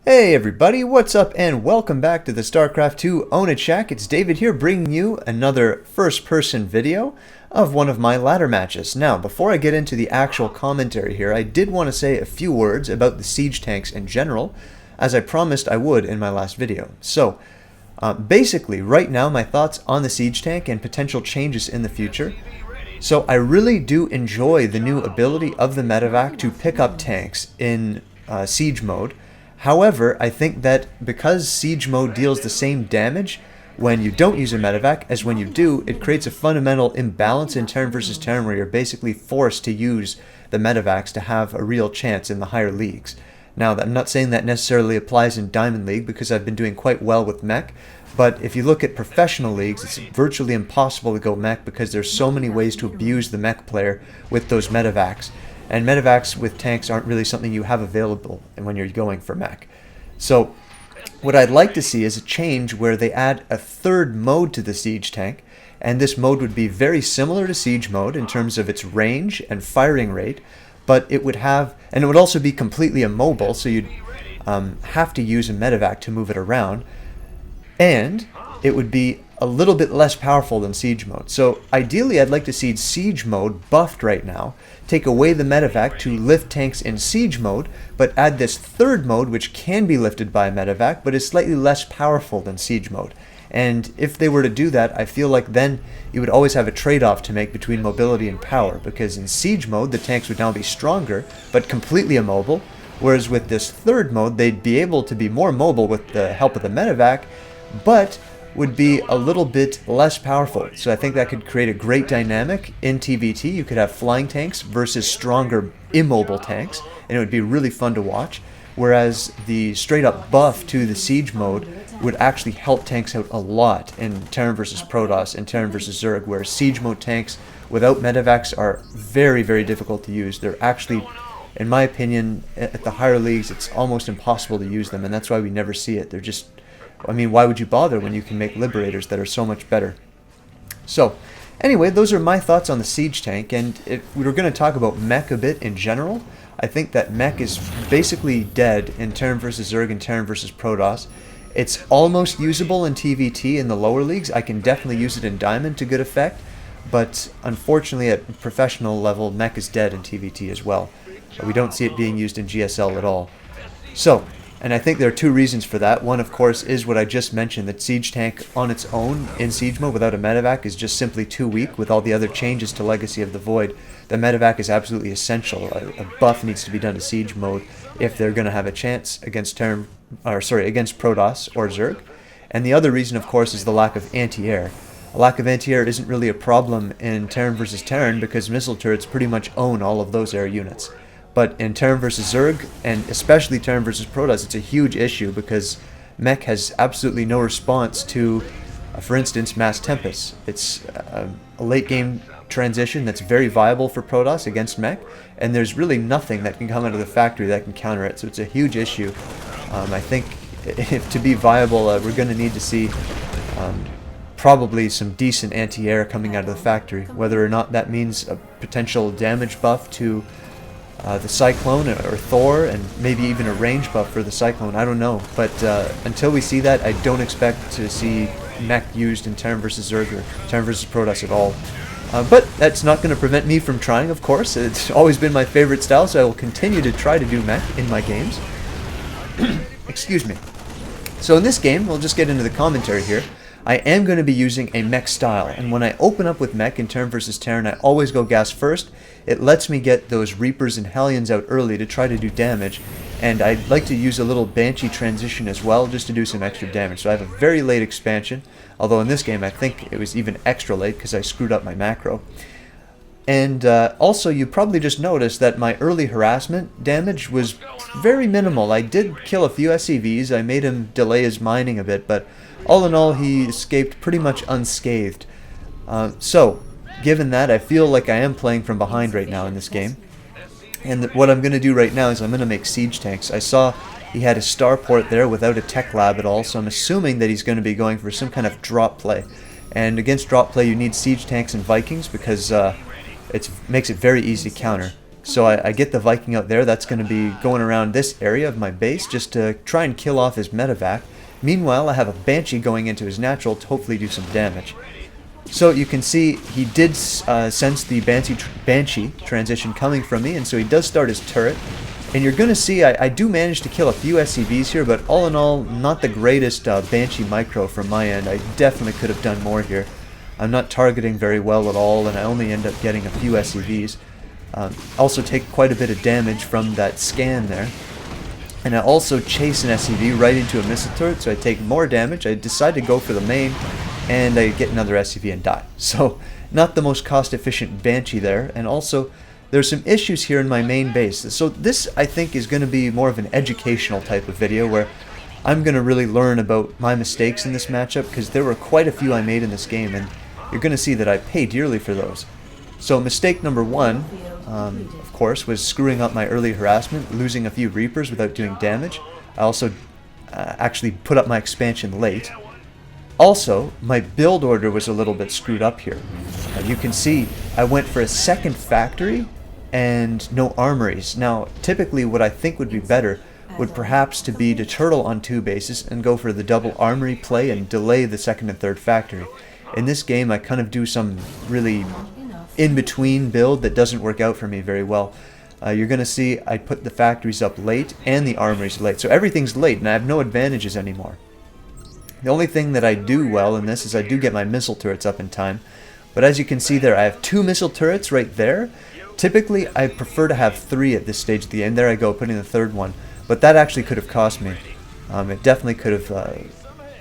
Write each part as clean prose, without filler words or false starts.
Hey everybody, what's up and welcome back to the StarCraft 2 Own It Shack. It's David here bringing you another first-person video of one of my ladder matches. Now, before I get into the actual commentary here, I did want to say a few words about the siege tanks in general, as I promised I would in my last video. So, basically, right now my thoughts on the siege tank and potential changes in the future. So I really do enjoy the new ability of the medevac to pick up tanks in siege mode. However, I think that because siege mode deals the same damage when you don't use a medevac as when you do, it creates a fundamental imbalance in turn versus turn where you're basically forced to use the medevacs to have a real chance in the higher leagues. Now, I'm not saying that necessarily applies in Diamond League because I've been doing quite well with mech, but if you look at professional leagues, it's virtually impossible to go mech because there's so many ways to abuse the mech player with those medevacs. And medevacs with tanks aren't really something you have available when you're going for mech. So what I'd like to see is a change where they add a third mode to the siege tank, and this mode would be very similar to siege mode in terms of its range and firing rate, but it would have, and it would also be completely immobile, so you'd have to use a medevac to move it around, and it would be a little bit less powerful than siege mode. So ideally I'd like to see siege mode buffed right now, take away the medevac to lift tanks in siege mode, but add this third mode which can be lifted by a medevac but is slightly less powerful than siege mode. And if they were to do that, I feel like then you would always have a trade-off to make between mobility and power, because in siege mode the tanks would now be stronger but completely immobile, whereas with this third mode they'd be able to be more mobile with the help of the medevac, but would be a little bit less powerful. So I think that could create a great dynamic in TvT. You could have flying tanks versus stronger immobile tanks, and it would be really fun to watch. Whereas the straight up buff to the siege mode would actually help tanks out a lot in Terran versus Protoss and Terran versus Zerg, where siege mode tanks without medevacs are very, very difficult to use. They're actually, in my opinion, at the higher leagues, it's almost impossible to use them, and that's why we never see it. They're just, I mean, why would you bother when you can make Liberators that are so much better? So, anyway, those are my thoughts on the siege tank, and if we were going to talk about mech a bit in general, I think that mech is basically dead in Terran versus Zerg and Terran versus Protoss. It's almost usable in TvT in the lower leagues. I can definitely use it in Diamond to good effect, but unfortunately at professional level, mech is dead in TvT as well. We don't see it being used in GSL at all. So, and I think there are two reasons for that. One, of course, is what I just mentioned, that siege tank on its own in siege mode without a medevac is just simply too weak with all the other changes to Legacy of the Void. The medevac is absolutely essential. A buff needs to be done to siege mode if they're going to have a chance against against Protoss or Zerg. And the other reason, of course, is the lack of anti-air. A lack of anti-air isn't really a problem in Terran versus Terran because missile turrets pretty much own all of those air units. But in Terran versus Zerg, and especially Terran versus Protoss, it's a huge issue because mech has absolutely no response to, for instance, Mass Tempest. It's a late game transition that's very viable for Protoss against mech, and there's really nothing that can come out of the factory that can counter it, so it's a huge issue. I think if to be viable, we're going to need to see probably some decent anti-air coming out of the factory. Whether or not that means a potential damage buff to the Cyclone or Thor, and maybe even a range buff for the Cyclone, I don't know. But until we see that, I don't expect to see mech used in Terran versus Zerg or Terran versus Protoss at all. But that's not going to prevent me from trying, of course. It's always been my favorite style, so I will continue to try to do mech in my games. Excuse me. So in this game, we'll just get into the commentary here. I am going to be using a mech style, and when I open up with mech in Terran versus Terran, I always go gas first. It lets me get those Reapers and Hellions out early to try to do damage, and I'd like to use a little Banshee transition as well just to do some extra damage. So I have a very late expansion, although in this game I think it was even extra late because I screwed up my macro. And also, you probably just noticed that my early harassment damage was very minimal. I did kill a few SCVs, I made him delay his mining a bit, but all in all, he escaped pretty much unscathed. So, given that, I feel like I am playing from behind right now in this game. And what I'm going to do right now is I'm going to make siege tanks. I saw he had a starport there without a tech lab at all, so I'm assuming that he's going to be going for some kind of drop play. And against drop play, you need siege tanks and Vikings because it makes it very easy to counter. So I get the Viking out there. That's going to be going around this area of my base just to try and kill off his medevac. Meanwhile, I have a Banshee going into his natural to hopefully do some damage. So you can see he did sense the Banshee transition coming from me, and so he does start his turret. And you're going to see I do manage to kill a few SCVs here, but all in all, not the greatest Banshee micro from my end. I definitely could have done more here. I'm not targeting very well at all, and I only end up getting a few SCVs. Also take quite a bit of damage from that scan there. And I also chase an SCV right into a missile turret, so I take more damage. I decide to go for the main, and I get another SCV and die. So, not the most cost-efficient Banshee there. And also, there's some issues here in my main base. So this, I think, is going to be more of an educational type of video, where I'm going to really learn about my mistakes in this matchup, because there were quite a few I made in this game, and you're going to see that I pay dearly for those. So mistake number one, of course, was screwing up my early harassment, losing a few Reapers without doing damage. I also actually put up my expansion late. Also, my build order was a little bit screwed up here. You can see I went for a second factory and no armories. Now, typically what I think would be better would perhaps to be to turtle on 2 bases and go for the double armory play and delay the second and third factory. In this game, I kind of do some really in-between build that doesn't work out for me very well. You're going to see I put the factories up late and the armories late. So everything's late and I have no advantages anymore. The only thing that I do well in this is I do get my missile turrets up in time. But as you can see there, I have 2 missile turrets right there. Typically, I prefer to have 3 at this stage of the game. There I go, putting the third one. But that actually could have cost me. It definitely could have,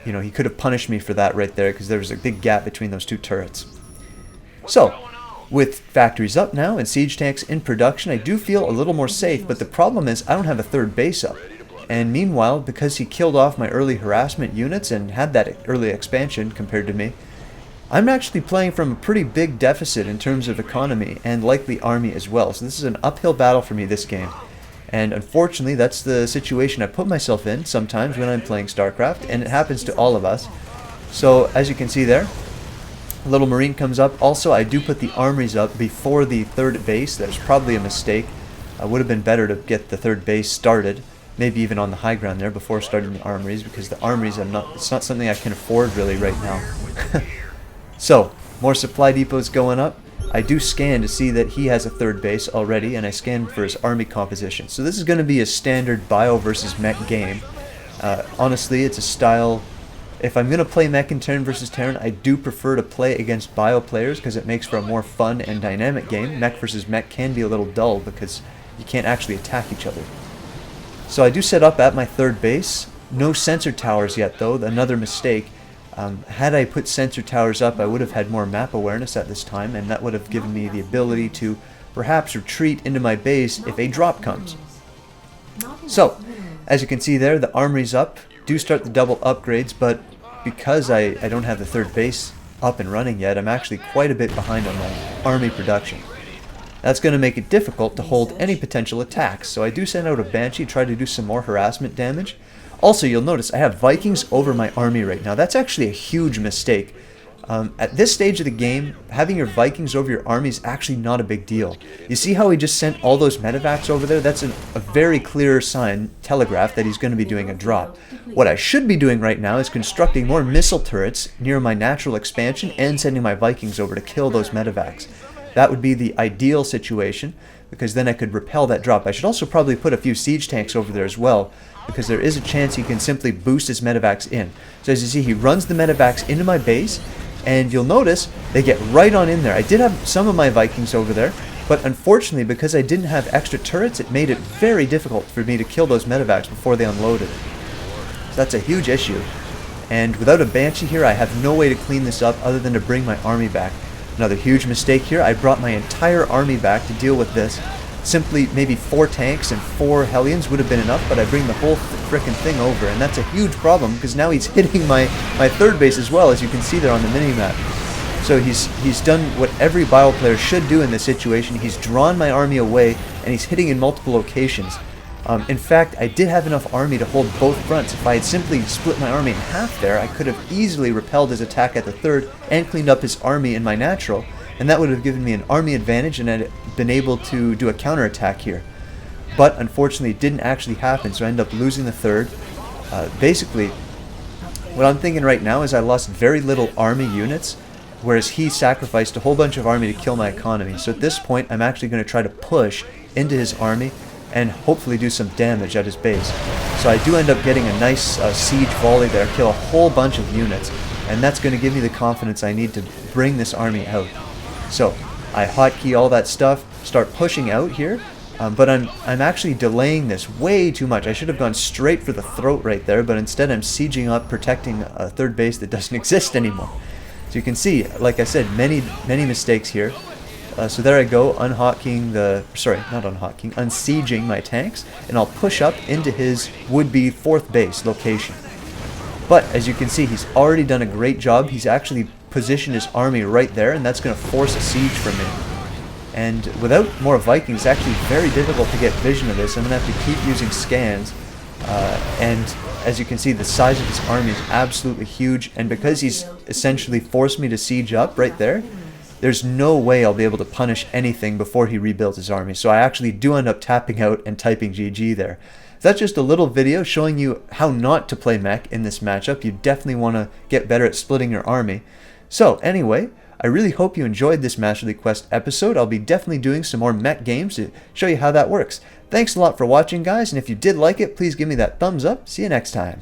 you know, he could have punished me for that right there, because there was a big gap between those 2 turrets. So, with factories up now and siege tanks in production, I do feel a little more safe, but the problem is I don't have a third base up. And meanwhile, because he killed off my early harassment units and had that early expansion compared to me, I'm actually playing from a pretty big deficit in terms of economy and likely army as well. So this is an uphill battle for me this game. And unfortunately, that's the situation I put myself in sometimes when I'm playing StarCraft, and it happens to all of us. So as you can see there, a little Marine comes up. Also, I do put the armories up before the third base. That's probably a mistake. It would have been better to get the third base started, maybe even on the high ground there before starting the armories, because the armories, it's not something I can afford really right now. So, more supply depots going up. I do scan to see that he has a third base already, and I scan for his army composition. So this is going to be a standard bio versus mech game. Honestly, it's a style. If I'm going to play mech in Terran versus Terran, I do prefer to play against bio players, because it makes for a more fun and dynamic game. Mech versus mech can be a little dull because you can't actually attack each other. So I do set up at my third base. No sensor towers yet though, another mistake. Had I put sensor towers up, I would have had more map awareness at this time, and that would have given me the ability to perhaps retreat into my base if a drop comes. So, as you can see there, the armory's up. Do start the double upgrades, but because I don't have the third base up and running yet, I'm actually quite a bit behind on my army production. That's going to make it difficult to hold any potential attacks, so I do send out a Banshee, try to do some more harassment damage. Also, you'll notice I have Vikings over my army right now. That's actually a huge mistake. At this stage of the game, having your Vikings over your army is actually not a big deal. You see how he just sent all those medevacs over there? That's a very clear sign, telegraph, that he's going to be doing a drop. What I should be doing right now is constructing more missile turrets near my natural expansion and sending my Vikings over to kill those medevacs. That would be the ideal situation, because then I could repel that drop. I should also probably put a few siege tanks over there as well, because there is a chance he can simply boost his medevacs in. So as you see, he runs the medevacs into my base, and you'll notice they get right on in there. I did have some of my Vikings over there, but unfortunately, because I didn't have extra turrets, it made it very difficult for me to kill those medevacs before they unloaded. So that's a huge issue. And without a Banshee here, I have no way to clean this up other than to bring my army back. Another huge mistake here, I brought my entire army back to deal with this. Simply maybe 4 tanks and 4 Hellions would have been enough, but I bring the whole frickin' thing over, and that's a huge problem because now he's hitting my third base as well, as you can see there on the mini-map. So he's done what every bio player should do in this situation. He's drawn my army away, and he's hitting in multiple locations. In fact, I did have enough army to hold both fronts. If I had simply split my army in half there, I could have easily repelled his attack at the third and cleaned up his army in my natural. and that would have given me an army advantage, and I'd been able to do a counterattack here. But unfortunately it didn't actually happen, so I ended up losing the third. Basically, what I'm thinking right now is I lost very little army units, whereas he sacrificed a whole bunch of army to kill my economy. So at this point, I'm actually going to try to push into his army and hopefully do some damage at his base. So I do end up getting a nice siege volley there, kill a whole bunch of units, and that's going to give me the confidence I need to bring this army out. So I hotkey all that stuff, start pushing out here, but I'm actually delaying this way too much. I should have gone straight for the throat right there, but instead I'm sieging up, protecting a third base that doesn't exist anymore. So you can see, like I said, many mistakes here. So there I go, unsieging my tanks, and I'll push up into his would-be fourth base location. But as you can see, he's already done a great job. He's actually positioned his army right there, and that's going to force a siege from me. And without more Vikings, it's actually very difficult to get vision of this. I'm going to have to keep using scans. And as you can see, the size of his army is absolutely huge. And because he's essentially forced me to siege up right there, there's no way I'll be able to punish anything before he rebuilds his army. So I actually do end up tapping out and typing GG there. That's just a little video showing you how not to play mech in this matchup. You definitely want to get better at splitting your army. So anyway, I really hope you enjoyed this Masterly Quest episode. I'll be definitely doing some more mech games to show you how that works. Thanks a lot for watching, guys, and if you did like it, please give me that thumbs up. See you next time.